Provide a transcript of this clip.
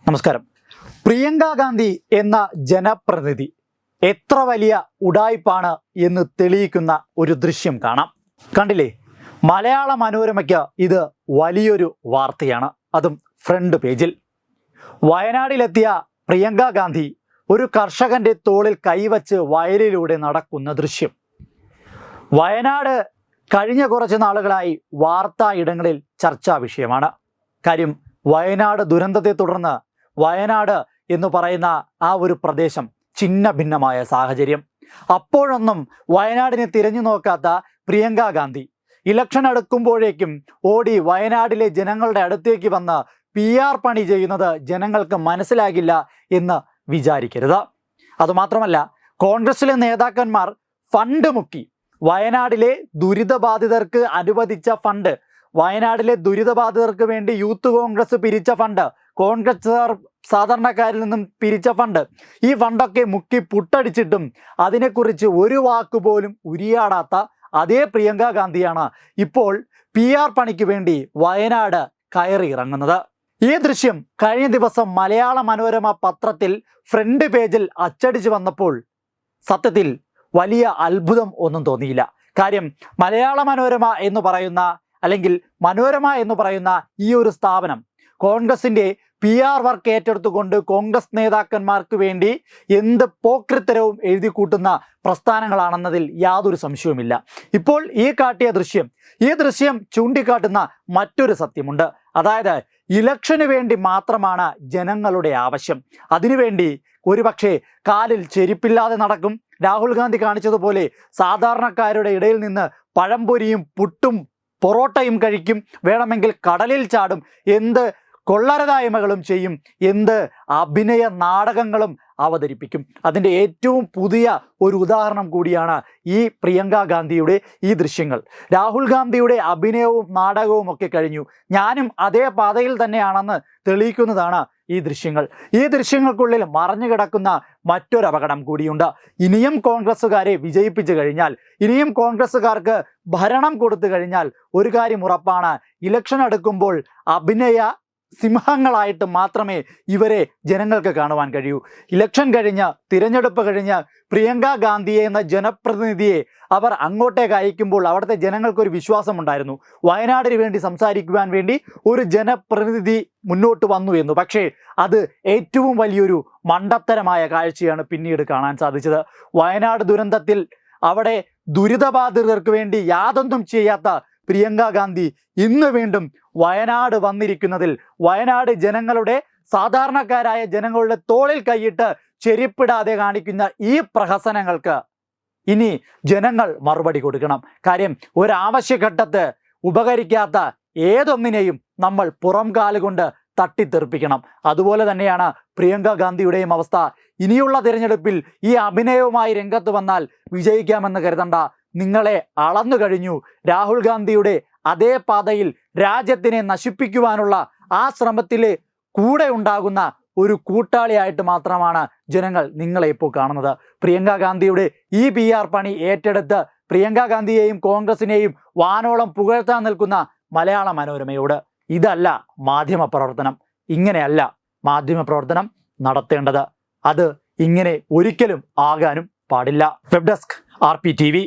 നമസ്കാരം. പ്രിയങ്ക ഗാന്ധി എന്ന ജനപ്രതിനിധി എത്ര വലിയ ഉഡായിപ്പാണ് എന്ന് തെളിയിക്കുന്ന ഒരു ദൃശ്യം കാണാം. കണ്ടില്ലേ? മലയാള മനോരമയ്ക്ക് ഇത് വലിയൊരു വാർത്തയാണ്, അതും ഫ്രണ്ട് പേജിൽ. വയനാട്ടിലെത്തിയ പ്രിയങ്ക ഗാന്ധി ഒരു കർഷകന്റെ തോളിൽ കൈവച്ച് വയലിലൂടെ നടക്കുന്ന ദൃശ്യം. വയനാട് കഴിഞ്ഞ കുറച്ച് നാളുകളായി വാർത്താ ഇടങ്ങളിൽ ചർച്ചാ വിഷയമാണ്. കാര്യം, വയനാട് ദുരന്തത്തെ തുടർന്ന് വയനാട് എന്ന് പറയുന്ന ആ ഒരു പ്രദേശം ഛിന്ന ഭിന്നമായ സാഹചര്യം. അപ്പോഴൊന്നും വയനാടിനെ തിരഞ്ഞു നോക്കാത്ത പ്രിയങ്ക ഗാന്ധി ഇലക്ഷൻ അടുക്കുമ്പോഴേക്കും ഓടി വയനാട്ടിലെ ജനങ്ങളുടെ അടുത്തേക്ക് വന്ന് PR പണി ചെയ്യുന്നത് ജനങ്ങൾക്ക് മനസ്സിലാകില്ല എന്ന് വിചാരിക്കരുത്. അതുമാത്രമല്ല, കോൺഗ്രസിലെ നേതാക്കന്മാർ ഫണ്ട് മുക്കി വയനാട്ടിലെ ദുരിതബാധിതർക്ക് അനുവദിച്ച ഫണ്ട്, വയനാട്ടിലെ ദുരിതബാധിതർക്ക് വേണ്ടി യൂത്ത് കോൺഗ്രസ് പിരിച്ച ഫണ്ട്, കോൺഗ്രസ് സാധാരണക്കാരിൽ നിന്നും പിരിച്ച ഫണ്ട്, ഈ ഫണ്ടൊക്കെ മുക്കി പുട്ടടിച്ചിട്ടും അതിനെക്കുറിച്ച് ഒരു വാക്കുപോലും ഉരിയാടാത്ത അതേ പ്രിയങ്ക ഗാന്ധിയാണ് ഇപ്പോൾ PR പണിക്ക് വേണ്ടി വയനാട് കയറി ഇറങ്ങുന്നത്. ഈ ദൃശ്യം കഴിഞ്ഞ ദിവസം മലയാള മനോരമ പത്രത്തിൽ ഫ്രണ്ട് പേജിൽ അച്ചടിച്ചു വന്നപ്പോൾ സത്യത്തിൽ വലിയ അത്ഭുതം ഒന്നും തോന്നിയില്ല. കാര്യം, മലയാള മനോരമ എന്ന് പറയുന്ന, അല്ലെങ്കിൽ മനോരമ എന്ന് പറയുന്ന ഈ ഒരു സ്ഥാപനം കോൺഗ്രസിന്റെ PR വർക്ക് ഏറ്റെടുത്തുകൊണ്ട് കോൺഗ്രസ് നേതാക്കന്മാർക്ക് വേണ്ടി എന്ത് പോക്രിത്തരവും എഴുതി കൂട്ടുന്ന പ്രസ്ഥാനങ്ങളാണെന്നതിൽ യാതൊരു സംശയവുമില്ല. ഇപ്പോൾ ഈ ദൃശ്യം ചൂണ്ടിക്കാട്ടുന്ന മറ്റൊരു സത്യമുണ്ട്. അതായത്, ഇലക്ഷന് വേണ്ടി മാത്രമാണ് ജനങ്ങളുടെ ആവശ്യം. അതിനുവേണ്ടി ഒരുപക്ഷെ കാലിൽ ചെരുപ്പില്ലാതെ നടക്കും. രാഹുൽ ഗാന്ധി കാണിച്ചതുപോലെ സാധാരണക്കാരുടെ ഇടയിൽ നിന്ന് പഴംപൊരിയും പുട്ടും പൊറോട്ടയും കഴിക്കും, വേണമെങ്കിൽ കടലിൽ ചാടും, എന്ത് കൊള്ളരതായ്മകളും ചെയ്യും, എന്ത് അഭിനയ നാടകങ്ങളും അവതരിപ്പിക്കും. അതിൻ്റെ ഏറ്റവും പുതിയ ഒരു ഉദാഹരണം കൂടിയാണ് ഈ പ്രിയങ്ക ഗാന്ധിയുടെ ഈ ദൃശ്യങ്ങൾ. രാഹുൽ ഗാന്ധിയുടെ അഭിനയവും നാടകവും ഒക്കെ കഴിഞ്ഞു, ഞാനും അതേ പാതയിൽ തന്നെയാണെന്ന് തെളിയിക്കുന്നതാണ് ഈ ദൃശ്യങ്ങൾ. ഈ ദൃശ്യങ്ങൾക്കുള്ളിൽ മറഞ്ഞു കിടക്കുന്ന മറ്റൊരു അപകടം കൂടിയുണ്ട്. ഇനിയും കോൺഗ്രസ്സുകാരെ വിജയിപ്പിച്ചു കഴിഞ്ഞാൽ, ഇനിയും കോൺഗ്രസ്സുകാർക്ക് ഭരണം കൊടുത്തു കഴിഞ്ഞാൽ ഒരു കാര്യം ഉറപ്പാണ്: ഇലക്ഷൻ അടുക്കുമ്പോൾ അഭിനയ സിംഹങ്ങളായിട്ട് മാത്രമേ ഇവരെ ജനങ്ങൾക്ക് കാണുവാൻ കഴിയൂ. ഇലക്ഷൻ കഴിഞ്ഞ്, തിരഞ്ഞെടുപ്പ് കഴിഞ്ഞ് പ്രിയങ്ക ഗാന്ധിയെ എന്ന ജനപ്രതിനിധിയെ അവർ അങ്ങോട്ടേക്ക് അയക്കുമ്പോൾ അവിടുത്തെ ജനങ്ങൾക്കൊരു വിശ്വാസമുണ്ടായിരുന്നു, വയനാടിന് വേണ്ടി സംസാരിക്കുവാൻ വേണ്ടി ഒരു ജനപ്രതിനിധി മുന്നോട്ട് വന്നു എന്ന്. പക്ഷേ അത് ഏറ്റവും വലിയൊരു മണ്ടത്തരമായ കാഴ്ചയാണ് പിന്നീട് കാണാൻ സാധിച്ചത്. വയനാട് ദുരന്തത്തിൽ അവിടെ ദുരിതബാധിതർക്ക് വേണ്ടി യാതൊന്നും ചെയ്യാത്ത പ്രിയങ്ക ഗാന്ധി ഇന്ന് വീണ്ടും വയനാട് വന്നിരിക്കുന്നതിൽ, വയനാട് ജനങ്ങളുടെ, സാധാരണക്കാരായ ജനങ്ങളുടെ തോളിൽ കൈയിട്ട് ചെരിപ്പിടാതെ കാണിക്കുന്ന ഈ പ്രഹസനങ്ങൾക്ക് ഇനി ജനങ്ങൾ മറുപടി കൊടുക്കണം. കാര്യം, ഒരാവശ്യഘട്ടത്ത് ഉപകരിക്കാത്ത ഏതൊന്നിനെയും നമ്മൾ പുറം കാലുകൊണ്ട് തട്ടിത്തെറിപ്പിക്കണം. അതുപോലെ തന്നെയാണ് പ്രിയങ്ക ഗാന്ധിയുടെയും അവസ്ഥ. ഇനിയുള്ള തിരഞ്ഞെടുപ്പിൽ ഈ അഭിനയവുമായി രംഗത്ത് വന്നാൽ വിജയിക്കാമെന്ന് കരുതണ്ട. നിങ്ങളെ അളന്നു കഴിഞ്ഞു. രാഹുൽ ഗാന്ധിയുടെ അതേ പാതയിൽ രാജ്യത്തിനെ നശിപ്പിക്കുവാനുള്ള ആ ശ്രമത്തിലെ കൂടെ ഉണ്ടാകുന്ന ഒരു കൂട്ടാളിയായിട്ട് മാത്രമാണ് ജനങ്ങൾ നിങ്ങളെ ഇപ്പോൾ കാണുന്നത്. പ്രിയങ്ക ഗാന്ധിയുടെ ഈ PR പണി ഏറ്റെടുത്ത് പ്രിയങ്ക ഗാന്ധിയെയും കോൺഗ്രസിനെയും വാനോളം പുകഴ്ത്താൻ നിൽക്കുന്ന മലയാള മനോരമയോട് ഇതല്ല മാധ്യമപ്രവർത്തനം, ഇങ്ങനെയല്ല മാധ്യമപ്രവർത്തനം നടത്തേണ്ടത്. അത് ഇങ്ങനെ ഒരിക്കലും ആകാനും പാടില്ല. Web desk RPTV.